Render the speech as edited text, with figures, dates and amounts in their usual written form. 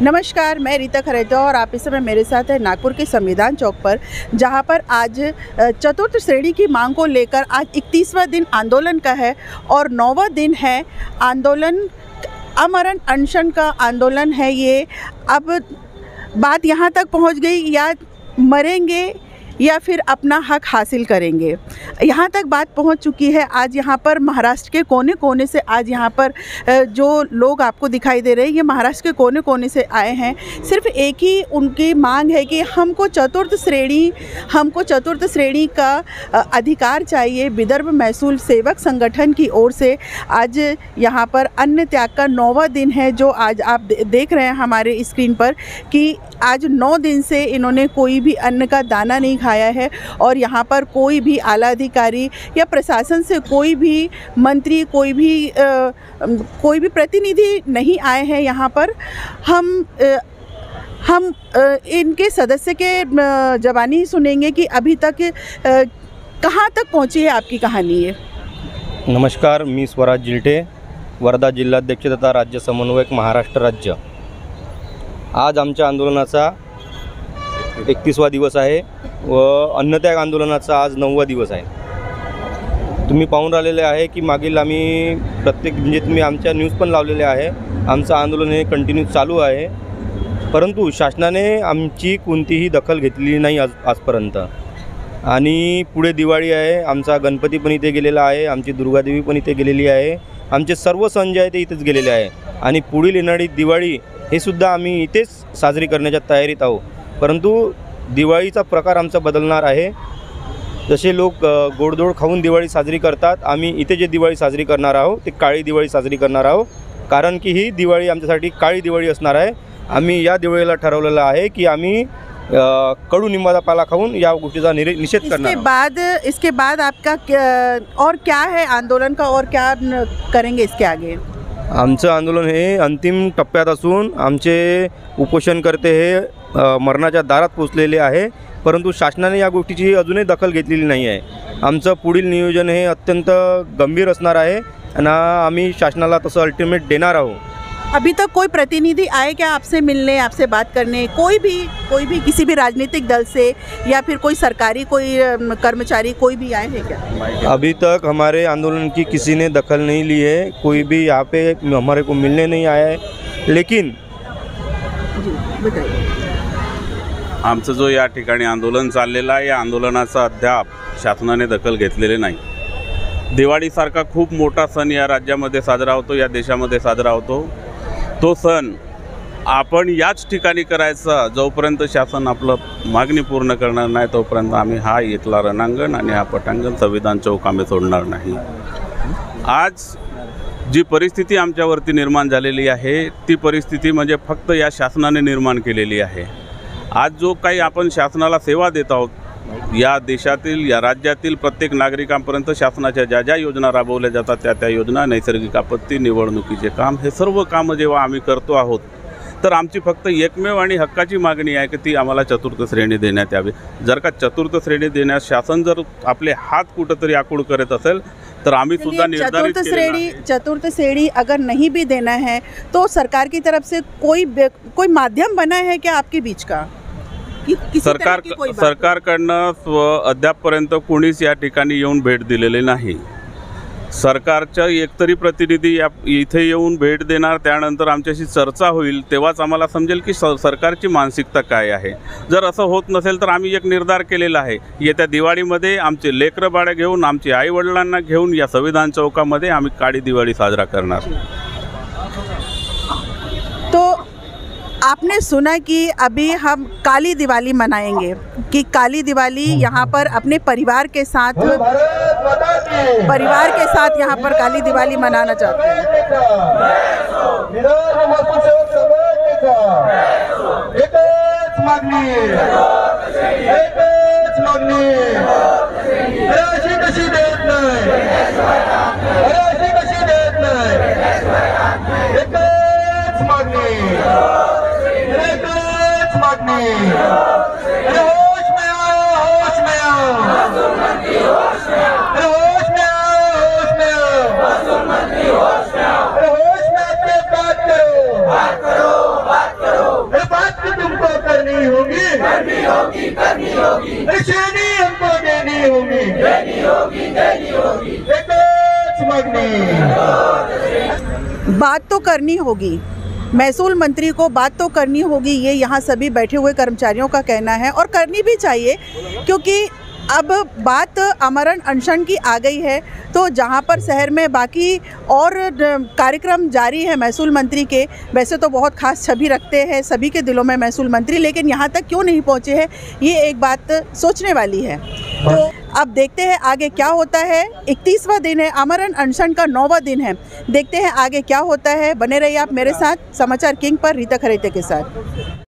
नमस्कार, मैं रीता खरेजा और आप इस समय मेरे साथ हैं नागपुर के संविधान चौक पर, जहां पर आज चतुर्थ श्रेणी की मांग को लेकर आज 31वां दिन आंदोलन का है और 9वां दिन है आंदोलन। अमरण अनशन का आंदोलन है ये। अब बात यहाँ तक पहुँच गई, या मरेंगे या फिर अपना हक हासिल करेंगे, यहाँ तक बात पहुँच चुकी है। आज यहाँ पर महाराष्ट्र के कोने कोने से आज यहाँ पर जो लोग आपको दिखाई दे रहे हैं, ये महाराष्ट्र के कोने कोने से आए हैं। सिर्फ एक ही उनकी मांग है कि हमको चतुर्थ श्रेणी का अधिकार चाहिए। विदर्भ महसूल सेवक संगठन की ओर से आज यहाँ पर अन्न त्याग का 9वां दिन है, जो आज आप देख रहे हैं हमारे स्क्रीन पर कि आज 9 दिन से इन्होंने कोई भी अन्न का दाना नहीं खाया है और यहाँ पर कोई भी आला अधिकारी या प्रशासन से कोई भी मंत्री, कोई भी प्रतिनिधि नहीं आए हैं यहाँ पर। हम इनके सदस्य के जबानी सुनेंगे कि अभी तक कहाँ तक पहुँची है आपकी कहानी है। नमस्कार, मी स्वराज जिल्टे, वर्धा जिल्हाध्यक्ष तथा राज्य समन्वयक, महाराष्ट्र राज्य। आज आमच्या आंदोलनाचा 31वा दिवस आहे व अन्नत्याग आंदोलनाचा आज 9वा दिवस आहे। तुम्ही पाहून राहिलेले आहे की मागील आम्ही म्हणजे तुम्ही आमच्या न्यूज पण लावलेले आहे। आमचं आंदोलन हे कंटिन्यू चालू आहे, परंतु शासनाने आमची कोणतीही दखल घेतलेली नाही आजपर्यंत। आणि पुढे दिवाळी आहे, आमचा गणपती पण इथे गेलेला आहे, आमची दुर्गादेवी पण इथे गेलेली आहे, आमचे सर्व सण जे आहे ते इथेच गेलेले आहे आणि पुढील येणारी दिवाळी हे सुद्धा आम्ही इथेच साजरी करण्याच्या तयारीत आहोत। परंतु दिवाळीचा प्रकार आमचा बदलणार आहे। जसे लोक गोडधोड खाऊन दिवाळी साजरी करतात, आम्ही इथे जे दिवाळी साजरी करणार आहोत ते काळी दिवाळी साजरी करणार आहोत, कारण की ही दिवाळी आमच्यासाठी काळी दिवाळी असणार आहे। आम्ही या दिवाळीला ठरवलेलं आहे की आम्ही कडू निंबाचा पाला खाऊन या गोष्टीचा निषेध करणार। इसके बाद आपका और क्या है आंदोलन का, और क्या करेंगे इसके आगे? आमचं आंदोलन हे अंतिम टप्प्यात असून आमचे उपोषणकर्ते हे मरणाच्या दारात पोचलेले आहे, परंतु शासनाने या गोष्टीची अजूनही दखल घेतलेली नाही आहे। आमचं पुढील नियोजन हे अत्यंत गंभीर असणार आहे आणि आम्ही शासनाला तसं अल्टिमेट देणार आहोत। अभी तक कोई प्रतिनिधि आए क्या आपसे मिलने, आपसे बात करने? कोई भी किसी भी राजनीतिक दल से या फिर कोई सरकारी कोई कर्मचारी कोई भी आए हैं क्या? अभी तक हमारे आंदोलन की किसी ने दखल नहीं ली है, कोई भी यहाँ पे हमारे को मिलने नहीं आया है। लेकिन आमचं जो या ठिकाणी आंदोलन चाललेलं आहे, या आंदोलनाचा अद्याप शासनाने दखल घेतलेले नाही। दिवाळीसारखा खूप मोठा सण या राज्यामध्ये साजरा होतो, या देशामध्ये साजरा होतो। तो सण आपण याच ठिकाणी करायचा जोपर्यंत शासन आपलं मागणी पूर्ण करणार नाही, तोपर्यंत आम्ही हा इथला रणांगण आणि हा पटांगण संविधान चौक आम्ही सोडणार नाही। आज जी परिस्थिती आमच्यावरती निर्माण झालेली आहे, ती परिस्थिती म्हणजे फक्त या शासनाने निर्माण केलेली आहे। आज जो काही आपण शासनाला सेवा देत आहोत, या देशातील, या राज्यातील प्रत्येक नागरिकांपर्यंत शासनाच्या ज्या ज्या योजना राबवल्या जातात त्या योजना, नैसर्गिक आपत्ती, निवडणुकीचे काम, हे सर्व कामं जेव्हा आम्ही करतो आहोत, तर आमची फक्त एकमेव आणि हक्काची मागणी आहे की ती आम्हाला चतुर्थ श्रेणी देण्यात यावी। जर का चतुर्थ श्रेणी देण्यास शासन जर आपले हात कुठंतरी आखूड करत असेल तर आम्ही सुद्धा निर्धारित चतुर्थ श्रेणी अगर नहीं भी देना है तो सरकार की तरफ से कोई माध्यम बना है क्या आपके बीच का? सरकारकडनं अद्यापपर्यंत कोणीच या ठिकाणी येऊन भेट दिलेली नाही। सरकारचा एकतरी प्रतिनिधी इथे येऊन भेट देणार, त्यानंतर आमच्याशी चर्चा होईल, तेव्हाच आम्हाला समजेल की सरकारची मानसिकता काय आहे। जर असं होत नसेल तर आम्ही एक निर्धार केलेला आहे, येत्या दिवाळीमध्ये आमचे लेकरं बाळं घेऊन, आमचे आईवडिलांना घेऊन या संविधान चौकामध्ये आम्ही काळी दिवाळी साजरा करणार। तो आपने सुना कि अभी हम काली दिवाली मनाएंगे, कि काली दिवाली यहाँ पर अपने परिवार के साथ यहाँ पर काली दिवाली मनाना चाहते हैं। बात करो श्रेणी हमको देनी होगी एकच मागणी। बात तो करनी होगी, महसूल मंत्री को बात तो करनी होगी, ये यहाँ सभी बैठे हुए कर्मचारियों का कहना है और करनी भी चाहिए, क्योंकि अब बात आमरण अनशन की आ गई है। तो जहाँ पर शहर में बाकी और कार्यक्रम जारी है महसूल मंत्री के, वैसे तो बहुत खास छवि रखते हैं सभी के दिलों में महसूल मंत्री, लेकिन यहाँ तक क्यों नहीं पहुँचे हैं, ये एक बात सोचने वाली है। तो अब देखते हैं आगे क्या होता है। 31वां दिन है, आमरण अनशन का 9वां दिन है। देखते हैं आगे क्या होता है। बने रहिए आप मेरे साथ समाचार किंग पर रीता खरेते के साथ।